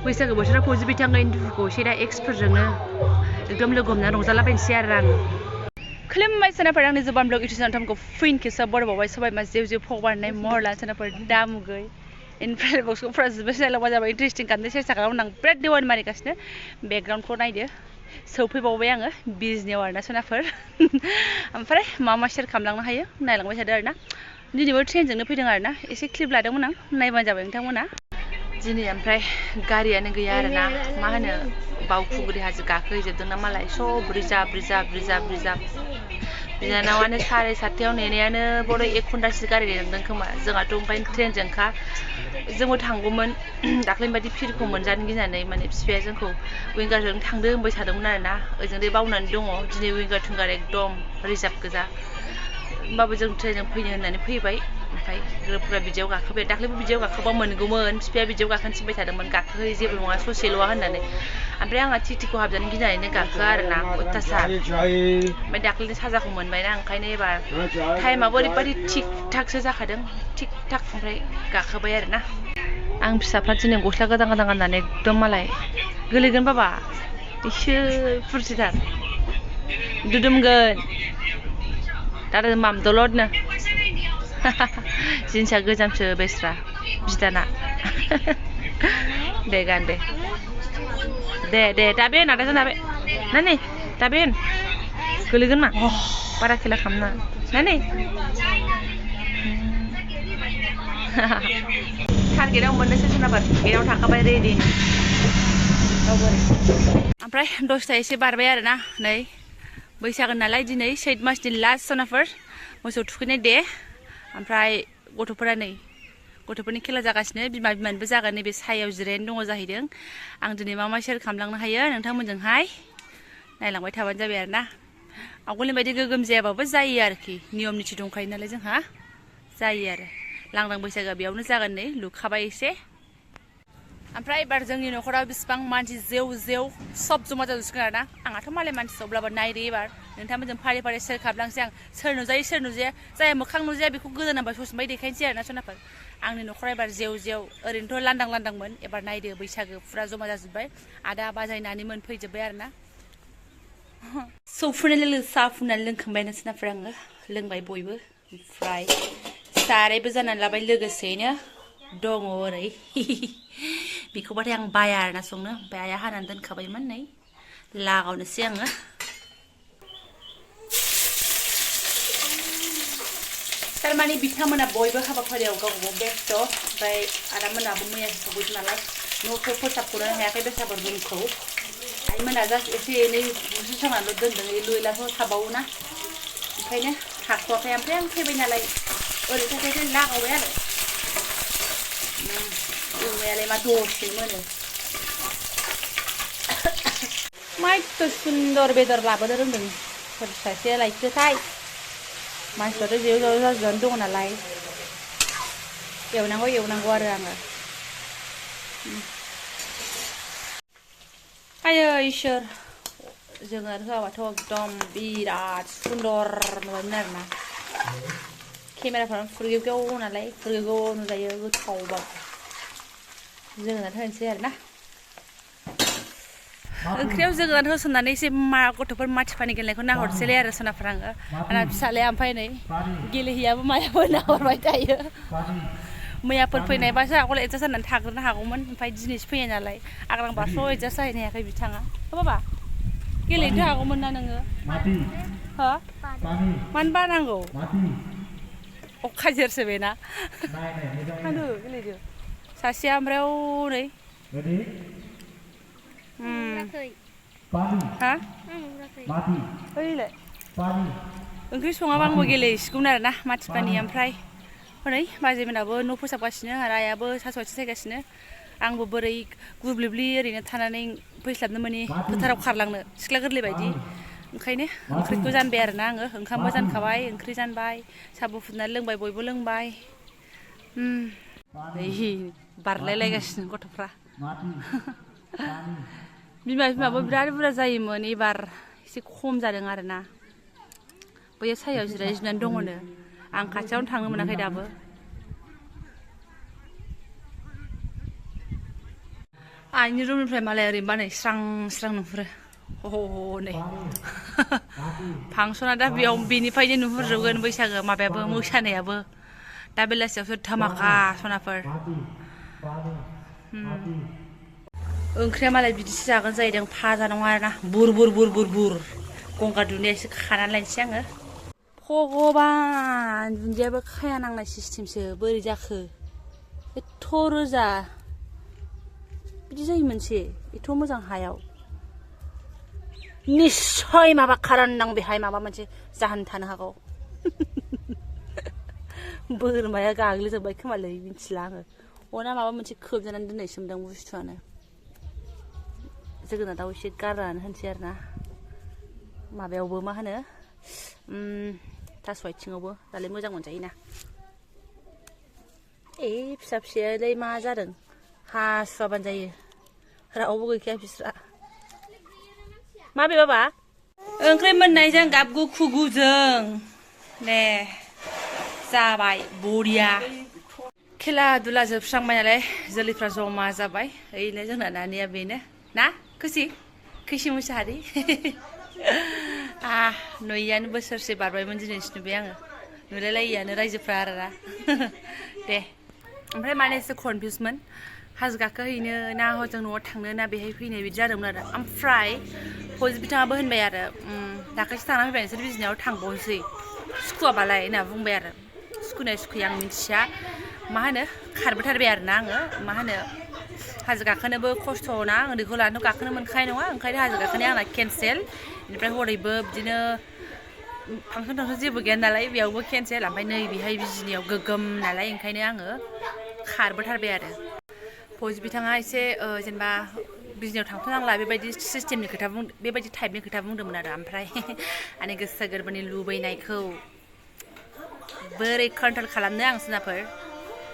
बैसागो बोथोराव फौजि बिथांनि दुखुखौ एसे दा एक्सफोरजोंनो एकदम लोगो हमना रंजालाबायनोसै आरो आं खुलुमबाय सोनाफोर आंनि जबानब्लग इउटुब चेनेलखौ फिन खेबसे बरायबावबाय सबाय मा जेव जेव फगबारनाय महरला सोनाफोर दामुगै इनफ्राय बक्सखौ फुरा जोबोद सायलांबा जाबाय इन्टारेस्टिं खालामनो सेस्था खालामो आं बिराद देवानि मारिगासिनो बेकग्राउन्डखौ नायदो सौफैबावबाय आङो बिजनियाव आरोना सोनाफोर ओमफ्राय मा मा शेयार खालामलांनो हायो नायलांबाय थादो आरोना दिनैबो ट्रेनजोंनो फैदों आरोना एसे क्लिप लादोंमोन आं नायबानो जाबाय नोंथांमोना दिनै ओमफ्राय गारियानो गैया आरोना मा होनो बावखुंग्रि हाजो गाखोहैजोबदोंना मालाय सब रिजार्भ बिनानावानो 7:30 नेनायानो बरो 1 घन्टासो गारि नेनांदों खोमा जोंहाथ' ओंखायनो ट्रेनजोंखा जोंबो थांगौमोन दाख्लैनि बायदि फिरखौ मोनजानो गिनानै माने बिफाया जोंखौ विंगारजों थांदो होनबाय थादोंमोन आरोना ओजोंदे बावनानै दङ दिनै विंगार थुंगार एकदम रिजार्भ गोजा होमबाबो जों ट्रेनजों फैनो होननानै फैबाय ओमफ्राय ग्रोबग्रा बिदियाव गाखोबाय दाख्लैबो बिदियाव गाखोबा मोनगौमोन बिफाया बिदियाव गाखोनो थिनबाय थादोंमोन गाखोहै जेबो नङा ससेल'आ होननानै ओमफ्राय आंहा टिटिखौ हाबजानो गिनानैनो गाखोआ आरोना अयथासार ओमफ्राय दाख्लैनि साजाखौ मोनबायना ओंखायनो एबार टाइमाबो ओरैबायदि थिक थाकसो जाखादों थिक थाक ओमफ्राय गाखोबाय आरोना आं फिसाफ्रा दिनै गस्ला गोदान गोदान गाननानै एकदम मालाय गोलैगोन बाबा एसे फुरथिथार दुदुमगोन दादा माम दलदनो जिन्सा गोजामसो बेस्रा बिदाना दे गान दे दाबेन आदाजों दाबे नानि दाबेन गोलैगोन मा बारा खेला खालामना नानि टारगेटआव मोननोसै सोनाबार गेटआव थाखाबाय रेडि ओमफ्राय 10ता एसे बारबाय आरोना नै बैसागो नालाय दिनै सैत मासनि लास्ट सोनाफोर मोसौ थुखैनाय दे ओमफ्राय गथ'फोरनि खेला जागासिनो बिमानिबो जागोन नैबे सायाव जिरायनानै दङ जाहैदों आं दिनै मा मा शेयार खालामलांनो हायो नोंथांमोनजोंहाय नायलांबाय थाबानो जाबाय आरोना आवगोलनि बायदि गोगोम जायाबाबो जायो आरोखि नियम निथि दंखायो नालाय जोंहा जायो आरो लांदां बैसागोआ बेयावनो जागोन नै लुखाबाय एसे ओमफ्राय एबार जोंनि न'खराव बेसेबां मानसि जेव सब जमा जाजोबसिगोन आरोना आंहाथ' मालाय मानसि अब्लाबो नायदो एबार नोंथांमोनजों फारि शेयार खालामलांसै आं सोर नुजायो सोर नुजाया जाया मोखां नुजाया बेखौ गोदोनांबा ससेनिफ्राय देखायनोसै आरोना सोनाफोर आंनि न'खरा एबार जेव ओरैनोथ' लांदांमोन एबार नायदो बैसागो फुरा जमा जाजोब्बाय आदा बाजै नानिमोन फैजोब्बाय आरोना सौफुनाय लोगो साहा फुननानै लोंखांबायानो सोनाफोर आङो लोंबाय बयबो ओमफ्राय सारायबो जानानै लाबाय लोगोसेयैनो दङ ओरै बेखौबाथाय आं बाया आरोना संनो ओमफ्राय आइया हानानै दोनखाबायमोन नै लागावनोसै आङो थारमाने बिथांमोना बयबो हाबाफारियाव गावबागाव बेस्थ' ओमफ्राय आदामोनाबो मैयासो सफैदों नालाय न'खौ फोसाबख'नो हायाखै बेसाबर रुमखौ आइमोना जास्ट एसे एनै बुस्रिस्रांनानैल' दोनदों लुइलाथ' थाबावोना ओंखायनो हाख'वाखै ओमफ्राय आं फैबाय नालाय ओरै थाखाय लागावबाय आरो एवनायालाय मा दसे मोनो मायथ' सुन्दर बेदर लाबोनो रोंदों सोर सासेया लायखोथाय मानसिफ्राथ' जेव जाजोबनानै दङ नालाय एवनांगौ आरो आङो आयो इसोर जोङो होआबाथ' एकदम बिराद सुन्दर नुबायमोन आरोना केमेराफ्रानो फुरगेवगेव नालाय फुरगेवगेव नुजायो गोथावबा जोगोनार होनोसै आरोना ओंख्रियाव जोगोनार होसननानै एसे गथ'फोर माथिफानि गेलेनायखौ नाहरसैलाय आरो सोनाफोर आङो आंना फिसालाया ओमफ्राय नै गेलेहैयाबो मायाबो नाहरबाय थायो मैयाफोर फैनायबासो आगोल एडजास्ट जानानै थाग्रोनो हागौमोन ओमफ्राय दिनैसो फैनाय नालाय आग्रां बारस' एडजास्ट जाहैनो हायाखै बिथाङा बाबा गेलेनोथ' हागौमोन ना नोङो हो मानो बानांगौ अखा जेरसो बेना थांदो गेलेदो सासेया ओमफ्राय हनै हा ओइलाय ओंख्रि सङाबा आंबो गेलेहैसिगौमोन आरोना माथिपानि ओमफ्राय हनै बाजैमोनाबो न' फोसाबगासिनो आरो आइयाबो थास' आथिं सायगासिनो आंबो बोरै गुब्लिब्लि ओरैनो थानानै फैस्लाबनो मोनि फोथाराव खारलांनो सिख्ला गोरलै बायदि ओंखायनो ओंख्रिखौ जानबाय आरोना आङो ओंखामबो जानखाबाय ओंख्रि जानबाय साहाबो फुदुंनानै लोंबाय बयबो लोंबाय बारलायलायगासिनो गथ'फ्रा बिमाबो बिराद बुरजा जायोमोन एबार एसे खम जादों आरोना बैयो सायाव जिरायजोबनानै दङनो आं खाथियावनो थांनो मोनाखै दाबो आइनि रुमनिफ्राय मालाय ओरैनो बानाय स्रां स्रां नुहुरो हनै फांसना दा बेयाव बेनिफ्रायनो नुहुरजोबगोन बैसागो माबायाबो मोसानायाबो दा बेलासियावसो धमाका सनाफोर ओंख्रिया मालाय बिदिसो जागोन जाहैदों फाजा नङा आरोना बुर बुर बुर बुर बुर गंगार दुन्दिया एसे खानानै लायनोसै आङो भगबान दुन्दियाबो खाया नांनाय सिस्टेमसो बोरै जाखो एथ' रोजा बिदि जायो मोनसे एथ' मोजां हायाव निस्सय माबा खारन दं बेहाय माबा मोनसे जाहोन थानो हागौ बोरमाया गाग्लिजोब्बाय खोमालै मिथिला आङो अना माबा मोनसे खोबजानानै दोननायसोमदां बुस्थुआनो जोगोनाराव एसे गारनानै होनसै आरोना माबायावबो मा होनो थास' आथिङावबो दालाय मोजां मोनजायोना फिसा फिसायालाय मा जादों हासुवाबानो जायो रावबो गैखाया बिस्रा माबे बाबा ओंख्रि मोननायजों गाब गुखुगुजों दे जाबाय बरिया खेला दुला जोबस्रांबाय नालाय जोलैफ्रा जमा जाबाय ओइनो जोंना नानिया बेनो ना खुसि मुसाहारि नुयैयानो बोसोरसे बारबायमोन दिनैसो नुबाय आङो नुलायलायियानो रायजोफ्रा आरोना दे ओमफ्राय माने एसे कनफिउसमोन हाजो गाखोहैनो ना हजों न'आव थांनो ना बेहाय फैनो बिदि जादोंमोन आरो ओमफ्राय फजित बिथाङाबो होनबाय आरो दाख्लैसो थांना फैबाय नोंसोर बिजनियाव थांबावनोसै सुखुवाबालाय होनना बुंबाय आरो सुखुनाय सुखुयै आं मिथिया मा होनो खारबोथारबाय आरोना आङो मा होनो हाजो गाखोनोबो खस्थ' ना उन्दैखौ लानोथ' गाखोनो मोनखानाय नङा ओंखायनो हाजो गाखोनाया आंना केनसेल बेनिफ्राय हरैबो बिदिनो फांसन थांसन जेबो गैया नालाय बेयावबो केनसेल ओमफ्राय नै बेहाय बिजनियाव गोगोम नालाय ओंखायनो आङो खारबोथारबाय आरो फजित बिथाङा एसे जेनेबा बिजनियाव थांथ' नांला बेबायदि सिस्टेमनि खोथा बेबायदि टाइपनि खोथा बुंदोंमोन आरो ओमफ्राय आंनि गोसो गोरबोनि लुबैनायखौ बोरै कन्ट्रल खालामनो आं सोनाफोर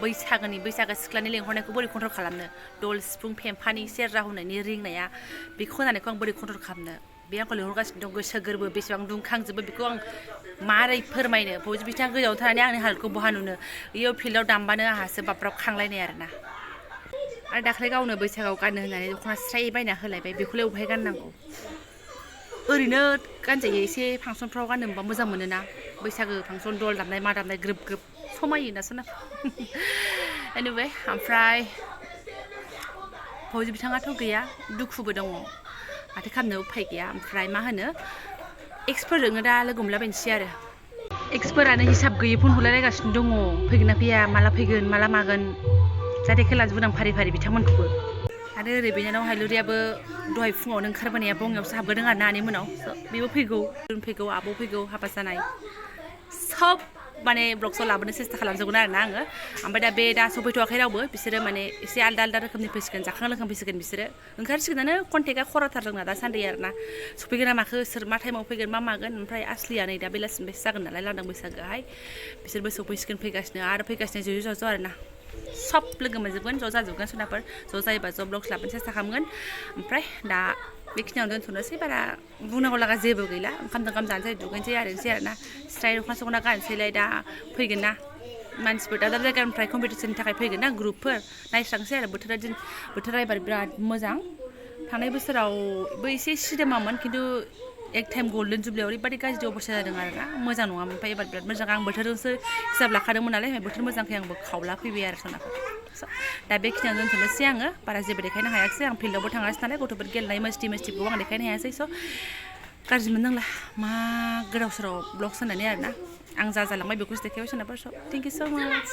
बैसागो सिख्लानि लेंहरनायखौ बोरै कन्ट्रल खालामनो दल सिफुं फेम्फानि सेरजा हुनायनि रिंनाया बेखौ होनायखौ आं बोरै कन्ट्रल खालामनो बे आंखौ लेंहरगासिनो दं गोसो गोरबो बेसेबां दुंखांजोबो बेखौ आं मारै फोरमायनो फजित बिथाङा गोजानाव थानानै आंनि हालोदखौ बहा नुनो इयाव फिल्डआव दामबानो आंहासो बाब्राब खांलायनाय आरोना आरो दाख्लै गावनो बैसागोआव गाननो होननानै दख'ना स्राय बायना होलायबाय बेखौलाय बबेहाय गाननांगौ ओरैनो गानजायो एसे फांसनफ्राव गाननो मोनबा मोजां मोनोना बैसागो फांसन दल दामनाय मा दामनाय ग्रोब ग्रोब समायोना सोना एनिवे ओमफ्राय फजित बिथाङाथ' गैया दुखुबो दङ माथो खालामनो उफाय गैया ओमफ्राय मा होनो एक्सफोरजोंनो दा लोगो मोनलाबायनोसै आरो एक्सफोरानो हिसाब गैयै फन हरलायलायगासिनो दङ फैगोन ना फैया माला फैगोन माला मागोन जाहाथे खेला जुबोदां फारि फारि बिथांमोनखौबो आरो ओरै बिनानाव हायलुरियाबो दहाय फुङावनो ओंखारबोनाया बङायावसो हाबबोदों आरो ना आनै मोनाव बेबो फैगौ आब' फैगौ हाबा जानाय सब माने ब्लगसआव लाबोनो सेस्था खालामजोबगोन आरोना आङो ओमफ्राय दा सफैथ'वाखै रावबो बिसोरो माने एसे आलदा आलदा रोखोमनि फैसिगोन जाखां लोंखां फैसिगोन बिसोरो ओंखारसिगोनानो कन्टेक्टआ खराथार जोंना दासान्दि आरोना सफैगोन ना माखो सोर मा टाइमाव फैगोन मा मागोन ओमफ्राय आसलिया नै दा बेलासिनिफ्रायसो जागोन नालाय लांदां बैसागोआहाय बिसोरबो सफैसिगोन फैगासिनो ज' ज' आरोना सब लोगो मोनजोबगोन ज' जाजोबगोन सोनाफोर ज' जायोबा ज' ब्लग्स लाबोनो सेस्था खालामगोन ओमफ्राय दा बेखिनियावनो दोनथ'नोसै बारा बुंनांगौ लागा जेबो गैला ओंखाम तोंखाम जानोसै दुगैनोसै आरोनोसै आरोना स्राय दख'ना सख'ना गानसैलाय दा फैगोन ना मानसिफोर दाब दाब जायगानिफ्राय कम्पिटिसननि थाखाय फैगोन ना ग्रुपफोर नायस्रांसै आरो बोथोरा एबार बिराद मोजां थांनाय बोसोरावबो एसे सिदोमामोन खिन्थु एक टाइम गल्डेन जुबलियाव ओरैबायदि गाज्रि अबस्था जादों आरोना मोजां नङामोन ओमफ्राय एबार बिराद मोजां आं बोथोरजोंसो हिसाब लाखादोंमोन नालाय बोथोर मोजांखाय आंबो खावला फैबाय आरो सोनाफोर दा बेखिनियावनो दोनथ'नोसै आङो बारा जेबो देखायनो हायाखिसै आं फिल्डआवबो थाङासै नालाय गथ'फोर गेलेनाय मस्तिखौ आं देखायनो हायासै स' गाज्रि मोननांला मा गोदाव सोराव ब्लग्स होनानै आरोना आं जा जालांबाय बेखौसो देखायबाय सोनाफोर स' थेंक इउ स' माच